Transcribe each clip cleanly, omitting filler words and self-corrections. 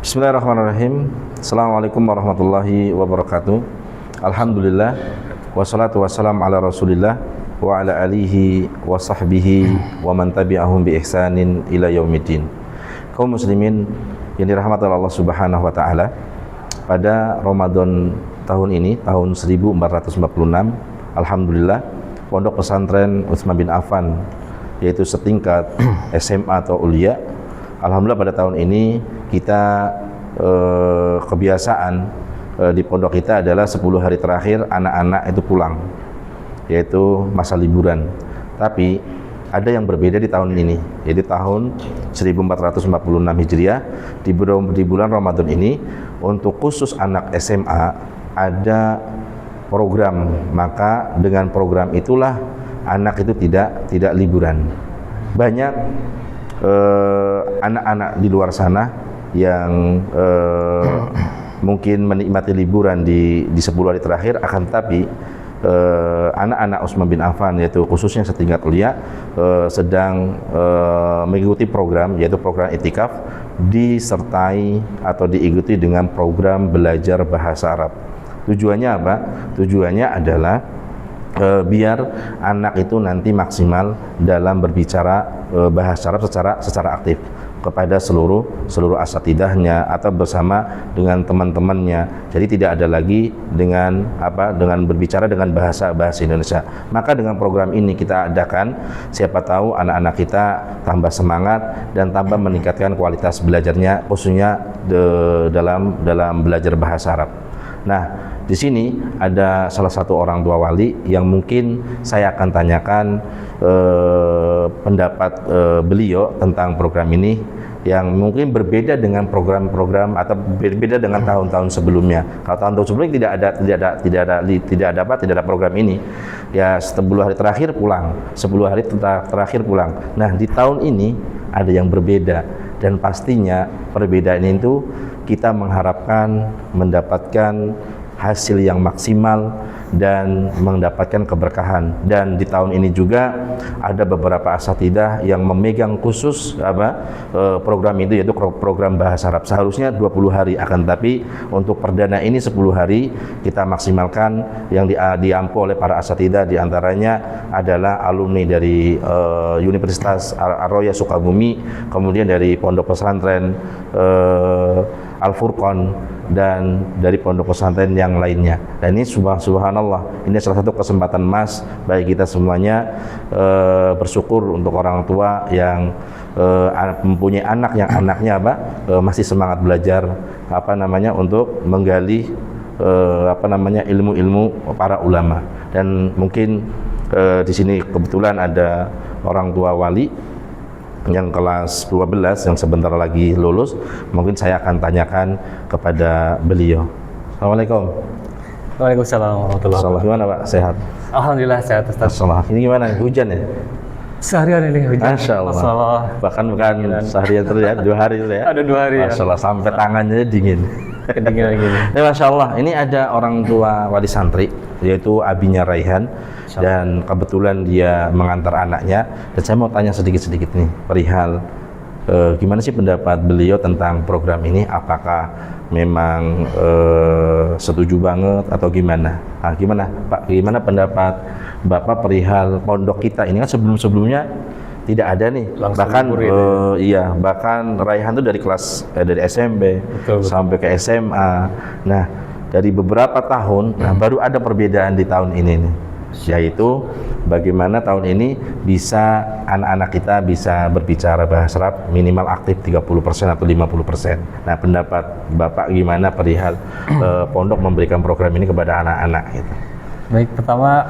Bismillahirrahmanirrahim. Assalamualaikum warahmatullahi wabarakatuh. Alhamdulillah, wassalatu wassalamu ala rasulillah wa ala alihi wa sahbihi wa man tabi'ahum bi ihsanin ila yaumiddin. Kaum muslimin yang dirahmati Allah Subhanahu wa taala, pada Ramadan tahun ini, tahun 1446, alhamdulillah Pondok Pesantren Utsman bin Affan, yaitu setingkat SMA atau Ulia, alhamdulillah pada tahun ini kita kebiasaan di pondok kita adalah 10 hari terakhir anak-anak itu pulang, yaitu masa liburan. Tapi ada yang berbeda di tahun ini, yaitu tahun 1446 Hijriah, di bulan Ramadan ini, untuk khusus anak SMA ada program. Maka dengan program itulah anak itu tidak liburan. Banyak anak-anak di luar sana yang mungkin menikmati liburan di 10 hari terakhir, akan tetapi anak-anak Utsman bin Affan, yaitu khususnya setingkat kuliah, sedang mengikuti program, yaitu program i'tikaf, disertai atau diikuti dengan program belajar bahasa Arab. Tujuannya apa? Tujuannya adalah biar anak itu nanti maksimal dalam berbicara bahasa Arab secara aktif kepada seluruh asatidahnya atau bersama dengan teman-temannya. Jadi tidak ada lagi dengan berbicara dengan bahasa Indonesia. Maka dengan program ini kita adakan, siapa tahu anak-anak kita tambah semangat dan tambah meningkatkan kualitas belajarnya, khususnya dalam belajar bahasa Arab. Nah, di sini ada salah satu orang tua wali yang mungkin saya akan tanyakan pendapat beliau tentang program ini, yang mungkin berbeda dengan program-program atau berbeda dengan tahun-tahun sebelumnya. Kalau tahun-tahun sebelumnya tidak ada program ini. Ya 10 hari terakhir pulang, 10 hari terakhir pulang. Nah, di tahun ini ada yang berbeda, dan pastinya perbedaan itu kita mengharapkan mendapatkan hasil yang maksimal dan mendapatkan keberkahan. Dan di tahun ini juga ada beberapa asatidah yang memegang khusus program itu, yaitu program bahasa Arab. Seharusnya 20 hari, akan tapi untuk perdana ini 10 hari kita maksimalkan. Yang diampu oleh para asatidah diantaranya adalah alumni dari Universitas Ar-Roya Sukabumi, kemudian dari Pondok Pesantren Al-Furqan, dan dari pondok pesantren yang lainnya. Dan ini subhanallah, ini salah satu kesempatan emas bagi kita semuanya, bersyukur untuk orang tua yang mempunyai anak yang anaknya masih semangat belajar untuk menggali ilmu-ilmu para ulama. Dan mungkin di sini kebetulan ada orang tua wali yang kelas 12 yang sebentar lagi lulus. Mungkin saya akan tanyakan kepada beliau. Assalamualaikum. Waalaikumsalam warahmatullahi wabarakatuh. Gimana Pak? Sehat? Alhamdulillah sehat Ustaz. Ini gimana? Hujan ya? Seharian ini hujan. Masya Allah. Bahkan bukan seharian terus ya, 2 hari itu ya? Ada 2 hari. Masya Allah, sampai tangannya dingin. Kedinginan gini. Masya Allah, ini ada orang tua wali santri, yaitu abinya Raihan, dan kebetulan dia mengantar anaknya. Dan saya mau tanya sedikit-sedikit nih perihal gimana sih pendapat beliau tentang program ini? Apakah memang setuju banget atau gimana? Nah, gimana Pak? Gimana pendapat Bapak perihal pondok kita ini? Kan sebelum-sebelumnya tidak ada nih. Langsung bahkan ya. Bahkan Raihan tuh dari kelas dari SMP betul. Sampai ke SMA. Nah, dari beberapa tahun baru ada perbedaan di tahun ini nih, yaitu bagaimana tahun ini bisa anak-anak kita bisa berbicara bahasa Arab minimal aktif 30% atau 50%. Nah, pendapat Bapak gimana perihal pondok memberikan program ini kepada anak-anak gitu? Baik, pertama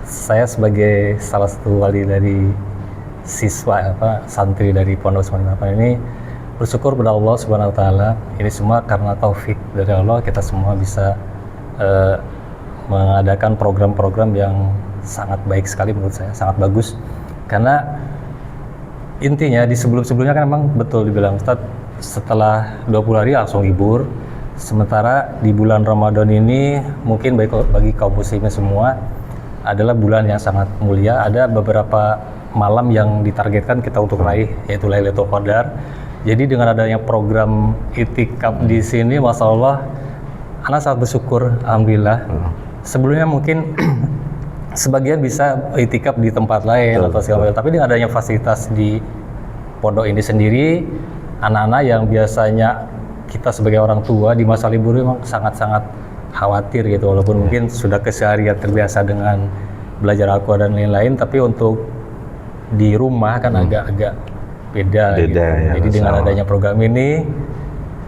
saya sebagai salah satu wali dari siswa santri dari Pondok Utsman bin Affan ini bersyukur kepada Allah Subhanahu wa taala. Ini semua karena taufik dari Allah, kita semua bisa mengadakan program-program yang sangat baik sekali menurut saya, sangat bagus. Karena intinya di sebelum-sebelumnya kan memang betul dibilang Ustaz, setelah 20 hari langsung libur. Sementara di bulan Ramadan ini mungkin bagi kaum muslimin semua adalah bulan yang sangat mulia. Ada beberapa malam yang ditargetkan kita untuk raih, yaitu Lailatul Qadar, Jadi dengan adanya program itikaf di sini, Masya Allah, anak sangat bersyukur, alhamdulillah. Sebelumnya mungkin sebagian bisa itikaf di tempat lain atau segala macam, tapi dengan adanya fasilitas di pondok ini sendiri, anak-anak yang biasanya kita sebagai orang tua di masa libur memang sangat-sangat khawatir gitu, walaupun mungkin sudah keseharian terbiasa dengan belajar Al-Quran dan lain-lain, tapi untuk di rumah kan agak-agak beda gitu. Ya, jadi dengan adanya program ini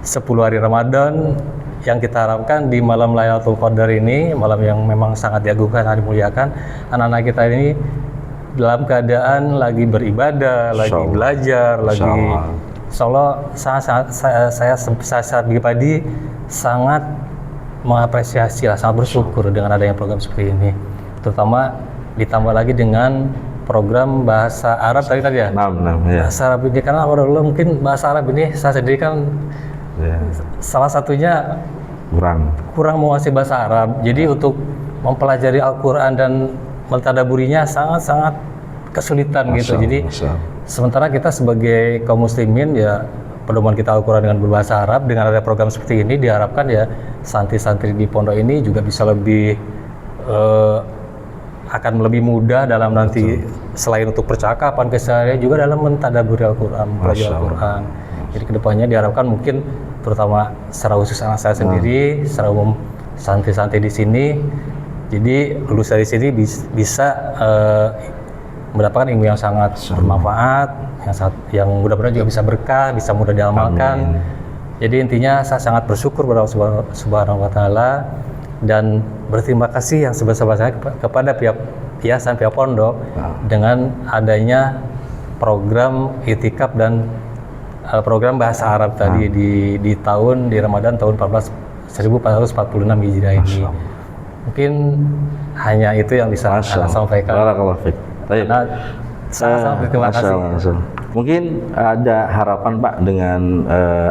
10 hari Ramadan yang kita harapkan di malam Lailatul Qadar ini, malam yang memang sangat diagungkan dan dimuliakan, anak-anak kita ini dalam keadaan lagi beribadah, lagi belajar, lagi Insya Allah saya pribadi sangat mengapresiasi, sangat bersyukur dengan adanya program seperti ini, terutama ditambah lagi dengan program bahasa Arab tadi ya. Bahasa Arab ini, karena awal-awal mungkin bahasa Arab ini saya sendiri kan salah satunya kurang menguasai bahasa Arab. Jadi untuk mempelajari Al-Quran dan mentadaburinya sangat-sangat kesulitan gitu. Jadi sementara kita sebagai kaum muslimin ya, pedoman kita Al-Quran dengan berbahasa Arab, dengan ada program seperti ini diharapkan ya santri-santri di pondok ini juga bisa lebih akan lebih mudah dalam nanti selain untuk percakapan keseharian juga dalam mentadaburi Al-Quran, belajar Al-Quran. Jadi kedepannya diharapkan mungkin terutama secara khusus anak saya sendiri, secara umum santri-santri di sini, jadi lulus dari sini bisa mendapatkan ilmu yang sangat bermanfaat, yang mudah-mudahan juga bisa berkah, bisa mudah diamalkan. Jadi intinya saya sangat bersyukur kepada Allah Subhanahu wa Ta'ala dan berterima kasih yang sebesar-besarnya kepada pihak yayasan, pihak pondok dengan adanya program itikaf dan program bahasa Arab tadi di Ramadan tahun 1446 Hijriah ini. Mungkin hanya itu yang bisa saya sampaikan. Barakallahu fiik. Nah, sangat terima kasih. Mungkin ada harapan Pak dengan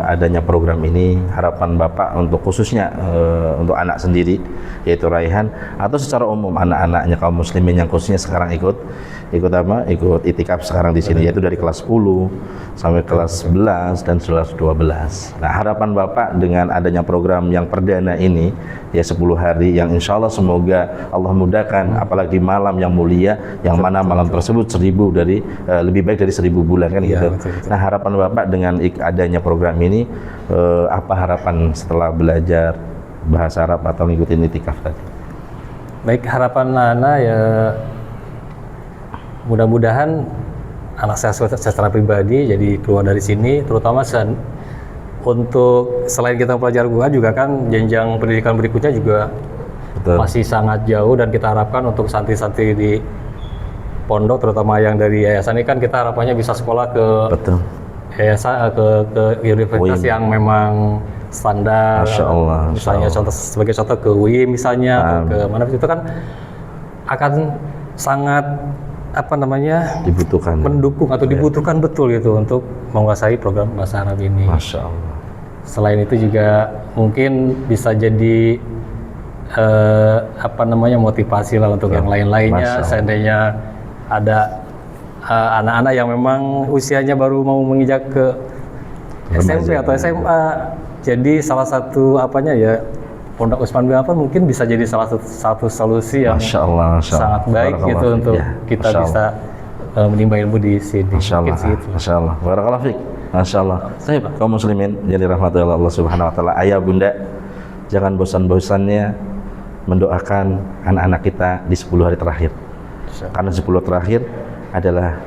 adanya program ini, harapan Bapak untuk khususnya untuk anak sendiri yaitu Raihan, atau secara umum anak-anaknya kaum muslimin yang khususnya sekarang ikut itikaf sekarang di sini, yaitu dari kelas 10 sampai kelas 11 dan kelas 12. Nah, harapan Bapak dengan adanya program yang perdana ini ya 10 hari yang insya Allah semoga Allah mudahkan, apalagi malam yang mulia yang mana malam tersebut lebih baik dari 1000 bulan kan gitu. Betul. Nah, harapan Bapak dengan adanya program ini apa harapan setelah belajar bahasa Arab atau ngikutin itikaf tadi? Baik, harapan anak ya mudah-mudahan anak saya secara pribadi jadi keluar dari sini, terutama untuk selain kita belajar Quran juga kan jenjang pendidikan berikutnya juga masih sangat jauh, dan kita harapkan untuk santri-santri di pondok terutama yang dari yayasan ini kan kita harapannya bisa sekolah ke yayasan ke universitas yang memang standar, misalnya sebagai contoh ke UI misalnya, ke mana itu kan akan sangat mendukung atau dibutuhkan betul gitu untuk menguasai program bahasa Arab ini. Masya Allah. Selain itu juga mungkin bisa jadi motivasi lah untuk yang lain-lainnya, seandainya ada anak-anak yang memang usianya baru mau menginjak ke SMP atau SMA. Jadi salah satu Pondok Utsman bin Affan mungkin bisa jadi salah satu solusi yang sangat baik gitu untuk kita bisa menimba ilmu di sini. Masya Allah. Barakallahu fiik. Masya Allah. Baik, kaum muslimin jadi rahmati Allah Subhanahu wa Ta'ala. Ayah bunda, jangan bosan-bosannya mendoakan anak-anak kita di 10 hari terakhir. Karena 10 hari terakhir adalah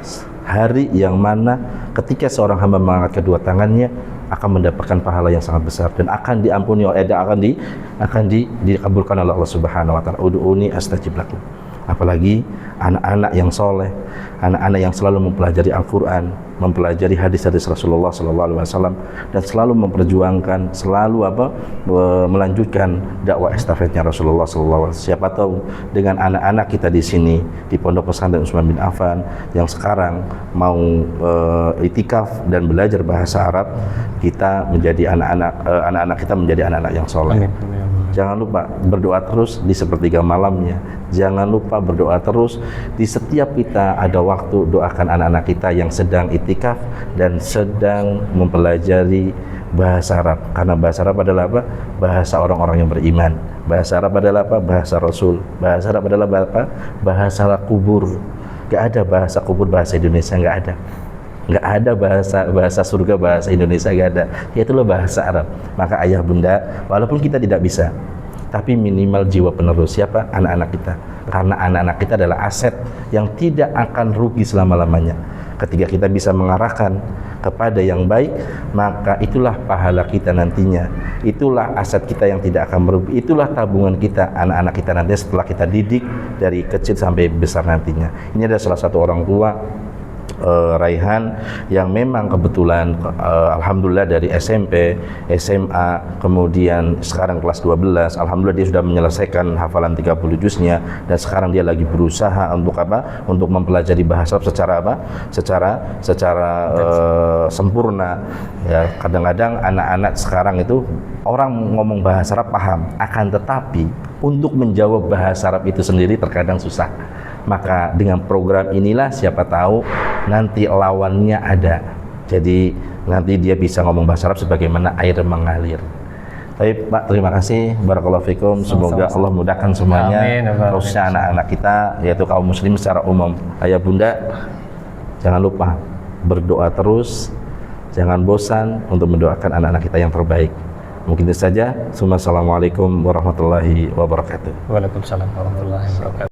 hari yang mana ketika seorang hamba mengangkat kedua tangannya akan mendapatkan pahala yang sangat besar dan akan diampuni akan dikabulkan oleh Allah Subhanahu wa Ta'ala. Ud'uni astajib lakum. Apalagi anak-anak yang soleh, anak-anak yang selalu mempelajari Al-Quran, mempelajari hadis-hadis Rasulullah SAW, dan selalu memperjuangkan, melanjutkan dakwah estafetnya Rasulullah SAW. Siapa tahu dengan anak-anak kita di sini di Pondok Pesantren Utsman bin Affan yang sekarang mau itikaf dan belajar bahasa Arab, kita menjadi anak-anak kita menjadi anak-anak yang soleh. Jangan lupa berdoa terus di sepertiga malamnya. Jangan lupa berdoa terus di setiap kita ada waktu. Doakan anak-anak kita yang sedang itikaf dan sedang mempelajari bahasa Arab. Karena bahasa Arab adalah apa? Bahasa orang-orang yang beriman. Bahasa Arab adalah apa? Bahasa Rasul. Bahasa Arab adalah apa? Bahasa kubur. Gak ada bahasa kubur bahasa Indonesia, gak ada. Nggak ada bahasa surga bahasa Indonesia, nggak ada. Itulah bahasa Arab. Maka ayah bunda, walaupun kita tidak bisa, tapi minimal jiwa penerus. Siapa? Anak-anak kita. Karena anak-anak kita adalah aset yang tidak akan rugi selama-lamanya. Ketika kita bisa mengarahkan kepada yang baik, maka itulah pahala kita nantinya. Itulah aset kita yang tidak akan merugi. Itulah tabungan kita, anak-anak kita nanti setelah kita didik dari kecil sampai besar nantinya. Ini adalah salah satu orang tua, Raihan, yang memang kebetulan alhamdulillah dari SMP, SMA, kemudian sekarang kelas 12, alhamdulillah dia sudah menyelesaikan hafalan 30 juznya, dan sekarang dia lagi berusaha untuk apa? Untuk mempelajari bahasa Arab secara apa? Secara sempurna. Ya, kadang-kadang anak-anak sekarang itu orang ngomong bahasa Arab paham, akan tetapi untuk menjawab bahasa Arab itu sendiri terkadang susah. Maka dengan program inilah siapa tahu nanti lawannya ada. Jadi nanti dia bisa ngomong bahasa Arab sebagaimana air mengalir. Baik Pak, terima kasih. Barakallahu fikum. Semoga Allah mudahkan semuanya. Khususnya anak-anak kita, yaitu kaum muslim secara umum. Ayah bunda, jangan lupa berdoa terus. Jangan bosan untuk mendoakan anak-anak kita yang terbaik. Mungkin itu saja. Assalamualaikum warahmatullahi wabarakatuh. Waalaikumsalam warahmatullahi wabarakatuh.